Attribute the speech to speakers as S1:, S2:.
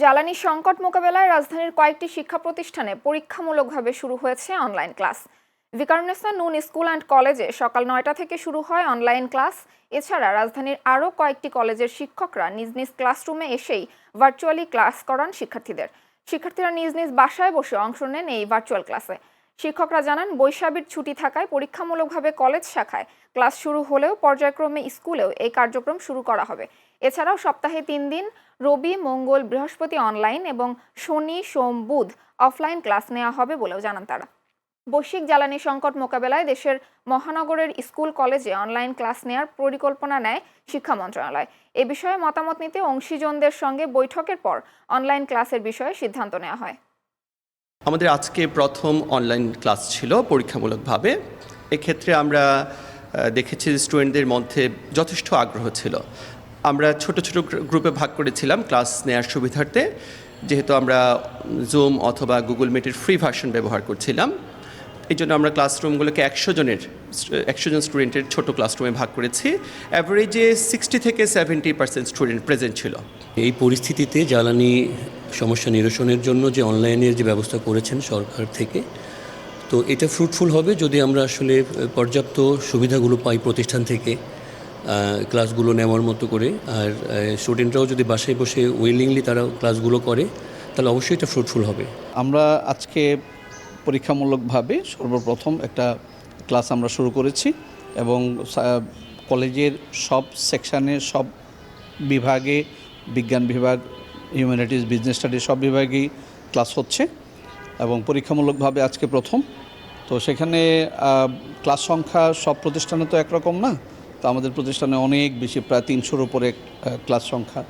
S1: জ্বালানি সংকট মোকাবেলায় রাজধানীর কয়েকটি শিক্ষা প্রতিষ্ঠানে পরীক্ষামূলকভাবে শুরু হয়েছে online class. Viqarunnisa Noon school and কলেজে সকাল ৯টা থেকে শুরু হয় অনলাইন ক্লাস। এছাড়া রাজধানীর আরও কয়েকটি কলেজের শিক্ষকরা নিজ নিজ ক্লাসরুমে এসেই ভার্চুয়ালি ক্লাস করান শিক্ষার্থীরা নিজ নিজ বাসায় বসে অংশ নেন এই ভার্চুয়াল ক্লাসে। শিক্ষকরা জানান, বৈশাখীর ছুটি থাকায় পরীক্ষামূলকভাবে কলেজ শাখায় ক্লাস শুরু হলেও পর্যায়ক্রমে স্কুলেও এই কার্যক্রম শুরু করা হবে। এছাড়াও সপ্তাহে ৩ দিন রবি, মঙ্গল, বৃহস্পতি অনলাইন এবং শনি, সোম, বুধ অফলাইন ক্লাস নেওয়া হবে বলেও জানান তারা। বৈশ্বিক জ্বালানি সংকট মোকাবেলায় দেশের মহানগরের স্কুল কলেজে অনলাইন ক্লাস নেওয়ার পরিকল্পনা নেয় শিক্ষা মন্ত্রণালয়। এ বিষয়ে মতামত নিতে অংশীজনদের সঙ্গে বৈঠকের পর অনলাইন ক্লাসের বিষয়ে সিদ্ধান্ত নেওয়া হয়।
S2: আমাদের আজকে প্রথম অনলাইন ক্লাস ছিল পরীক্ষামূলকভাবে। এক্ষেত্রে আমরা দেখেছি স্টুডেন্টদের মধ্যে যথেষ্ট আগ্রহ ছিল। আমরা ছোট ছোট গ্রুপে ভাগ করেছিলাম ক্লাস নেওয়ার সুবিধার্থে, যেহেতু আমরা জুম অথবা গুগল মিটের ফ্রি ভার্সন ব্যবহার করছিলাম। এই জন্য আমরা ক্লাসরুমগুলোকে 100 জন স্টুডেন্টের ছোট ক্লাসরুমে ভাগ করেছি। অ্যাভারেজে 60 থেকে 70% স্টুডেন্ট প্রেজেন্ট ছিল।
S3: এই পরিস্থিতিতে জ্বালানি সমস্যা নিরসনের জন্য যে অনলাইনের যে ব্যবস্থা করেছেন সরকার থেকে, তো এটা ফ্রুটফুল হবে যদি আমরা আসলে পর্যাপ্ত সুবিধাগুলো পাই প্রতিষ্ঠান থেকে ক্লাসগুলো নেওয়ার মতো করে। আর স্টুডেন্টরাও যদি বাসায় বসে উইলিংলি তারা ক্লাসগুলো করে, তাহলে অবশ্যই এটা ফ্রুটফুল হবে।
S4: আমরা আজকে পরীক্ষামূলকভাবে সর্বপ্রথম একটা ক্লাস আমরা শুরু করেছি এবং কলেজের সব সেকশানে, সব বিভাগে, বিজ্ঞান বিভাগ, হিউম্যানিটিস, বিজনেস স্টাডিজ সব বিভাগেই ক্লাস হচ্ছে এবং পরীক্ষামূলকভাবে আজকে প্রথম। তো সেখানে ক্লাস সংখ্যা সব প্রতিষ্ঠানে তো একরকম না, তো আমাদের প্রতিষ্ঠানে অনেক বেশি, প্রায় 300-র উপরে ক্লাস সংখ্যা।